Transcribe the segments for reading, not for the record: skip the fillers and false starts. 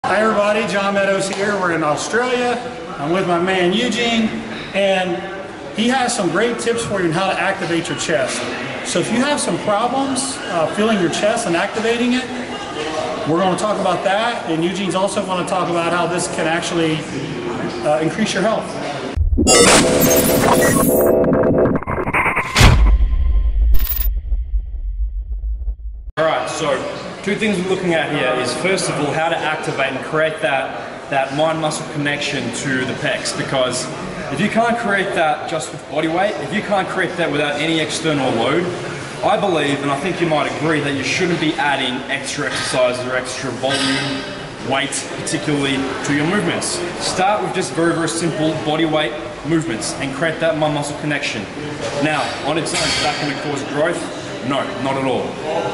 Hi everybody, John Meadows here. We're in Australia. I'm with my man Eugene, and he has some great tips for you on how to activate your chest. So if you have some problems feeling your chest and activating it, we're going to talk about that, and Eugene's also going to talk about how this can actually increase your health. Alright, so two things we're looking at here is first of all how to activate and create that mind-muscle connection to the pecs, because if you can't create that just with body weight, if you can't create that without any external load, I believe, and I think you might agree, that you shouldn't be adding extra exercises or extra volume, weight, particularly to your movements. Start with just very, very simple body weight movements and create that mind-muscle connection. Now, on its own, is that going to cause growth? No, not at all.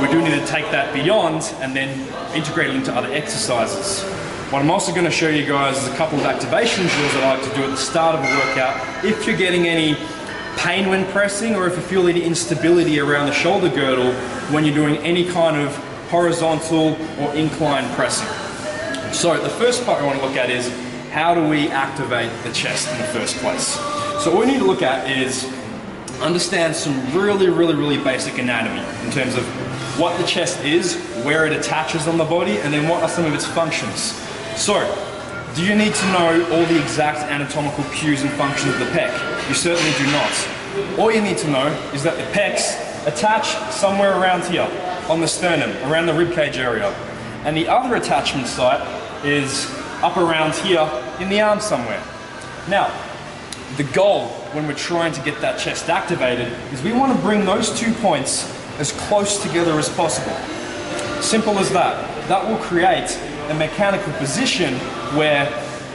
We do need to take that beyond and then integrate it into other exercises. What I'm also going to show you guys is a couple of activation drills that I like to do at the start of a workout if you're getting any pain when pressing, or if you feel any instability around the shoulder girdle when you're doing any kind of horizontal or incline pressing. So the first part I want to look at is how do we activate the chest in the first place. So what we need to look at is understand some really basic anatomy in terms of what the chest is, where it attaches on the body, and then what are some of its functions. So, do you need to know all the exact anatomical cues and functions of the pec? You certainly do not. All you need to know is that the pecs attach somewhere around here, on the sternum, around the ribcage area. And the other attachment site is up around here in the arm somewhere. Now, the goal when we're trying to get that chest activated is we want to bring those 2 points as close together as possible. Simple as that. That will create a mechanical position where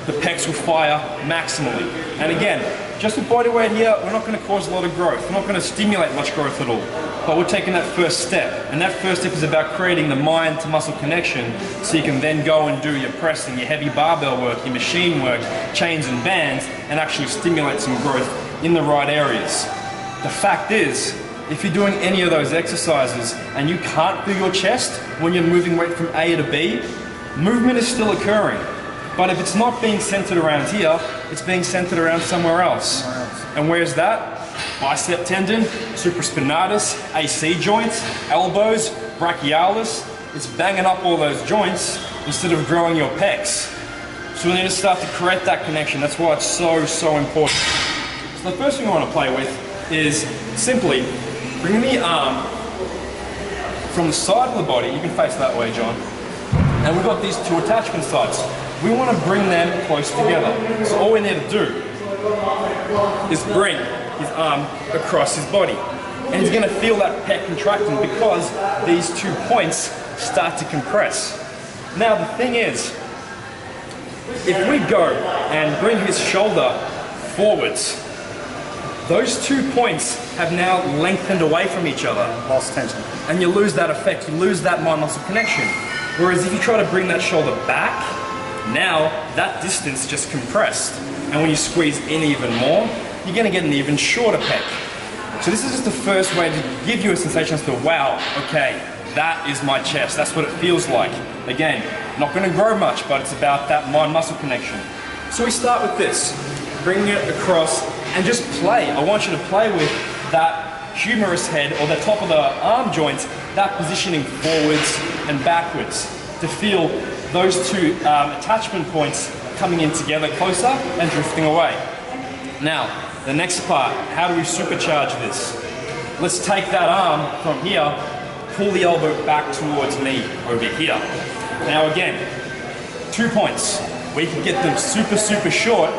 the pecs will fire maximally. And again, just with body weight here, we're not going to cause a lot of growth. We're not going to stimulate much growth at all. But we're taking that first step. And that first step is about creating the mind to muscle connection so you can then go and do your pressing, your heavy barbell work, your machine work, chains and bands, and actually stimulate some growth in the right areas. The fact is, if you're doing any of those exercises and you can't feel your chest when you're moving weight from A to B, movement is still occurring. But if it's not being centered around here, it's being centered around somewhere else. And where's that? Bicep tendon, supraspinatus, AC joints, elbows, brachialis. It's banging up all those joints instead of growing your pecs. So we need to start to create that connection. That's why it's so important. So the first thing I want to play with is simply bring the arm from the side of the body. You can face that way, John. And we've got these 2 attachment sites. We want to bring them close together. So all we need to do is bring his arm across his body. And he's going to feel that pec contracting because these 2 points start to compress. Now the thing is, if we go and bring his shoulder forwards, those 2 points have now lengthened away from each other. Lost tension. And you lose that effect, you lose that mind-muscle connection. Whereas if you try to bring that shoulder back, now that distance just compressed. And when you squeeze in even more, you're going to get an even shorter pec. So this is just the first way to give you a sensation as to, wow, okay, that is my chest. That's what it feels like. Again, not going to grow much, but it's about that mind-muscle connection. So we start with this. Bring it across and just play. I want you to play with that humerus head or the top of the arm joints, that positioning forwards and backwards to feel those 2 attachment points coming in together closer and drifting away. Now, the next part, how do we supercharge this? Let's take that arm from here, pull the elbow back towards me over here. Now again, 2 points. We can get them super short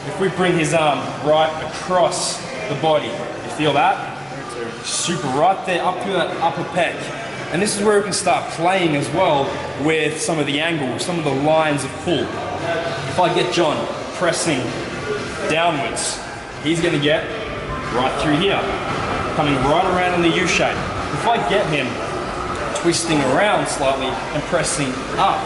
if we bring his arm right across the body. You feel that? Super, right there up to that upper pec. And this is where we can start playing as well with some of the angles, some of the lines of pull. If I get John pressing downwards, he's going to get right through here, coming right around in the U shape. If I get him twisting around slightly and pressing up,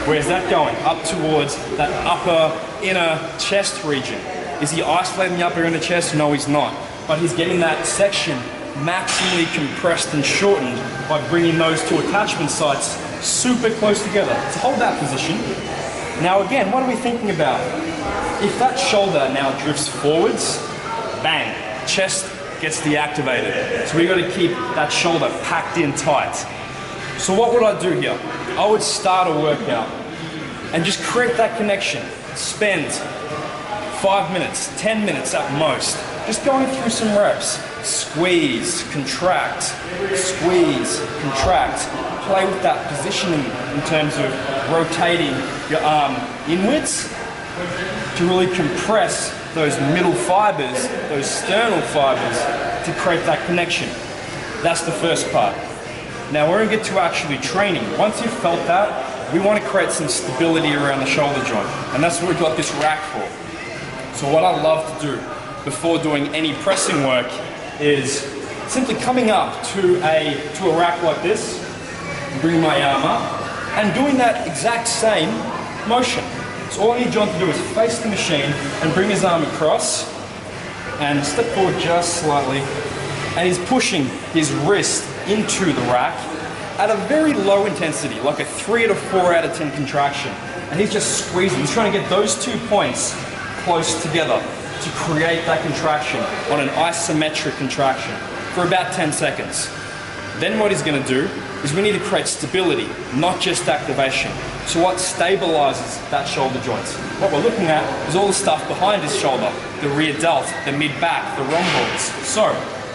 where's that going? Up towards that upper inner chest region. Is he isolating the upper inner chest? No, he's not. But he's getting that section maximally compressed and shortened by bringing those two attachment sites super close together. So hold that position. Now again, what are we thinking about? If that shoulder now drifts forwards, bang, chest gets deactivated. So we got to keep that shoulder packed in tight. So what would I do here? I would start a workout and just create that connection. Spend 5 minutes, 10 minutes at most, just going through some reps. Squeeze, contract, squeeze, contract. Play with that positioning in terms of rotating your arm inwards to really compress those middle fibers, those sternal fibers, to create that connection. That's the first part. Now we're going to get to actually training. Once you've felt that, we want to create some stability around the shoulder joint, and that's what we've got this rack for. So what I love to do before doing any pressing work is simply coming up to a rack like this, bring my arm up, and doing that exact same motion. So all I need John to do is face the machine and bring his arm across and step forward just slightly, and he's pushing his wrist into the rack at a very low intensity, like a 3 to 4 out of 10 contraction. And he's just squeezing. He's trying to get those 2 points close together to create that contraction on an isometric contraction for about 10 seconds. Then what he's going to do is we need to create stability, not just activation. So what stabilizes that shoulder joint? What we're looking at is all the stuff behind his shoulder, the rear delt, the mid-back, the rhomboids. So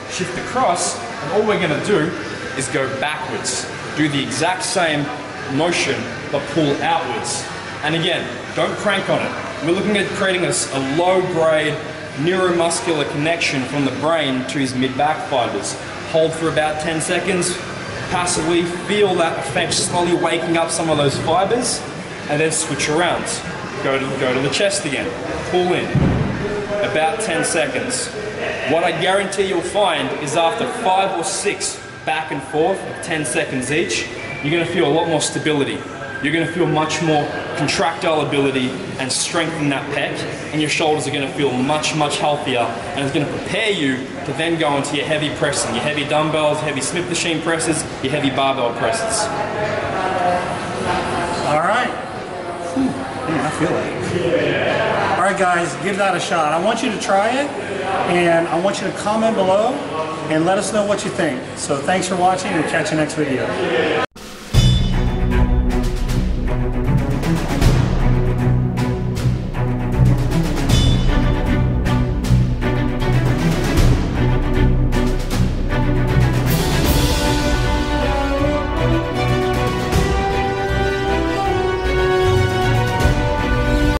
shift across, and all we're going to do is go backwards. Do the exact same motion, but pull outwards. And again, don't crank on it. We're looking at creating a low-grade neuromuscular connection from the brain to his mid-back fibers. Hold for about 10 seconds, passively feel that effect slowly waking up some of those fibers, and then switch around. Go to the chest again, pull in, about 10 seconds. What I guarantee you'll find is after 5 or 6 back and forth of 10 seconds each, you're going to feel a lot more stability. You're going to feel much more contractile ability and strength in that pec, and your shoulders are going to feel much, much healthier, and it's going to prepare you to then go into your heavy pressing, your heavy dumbbells, heavy Smith machine presses, your heavy barbell presses. All right. Whew. Man, I feel it. All right, guys, give that a shot. I want you to try it, and I want you to comment below and let us know what you think. So thanks for watching, and catch you next video.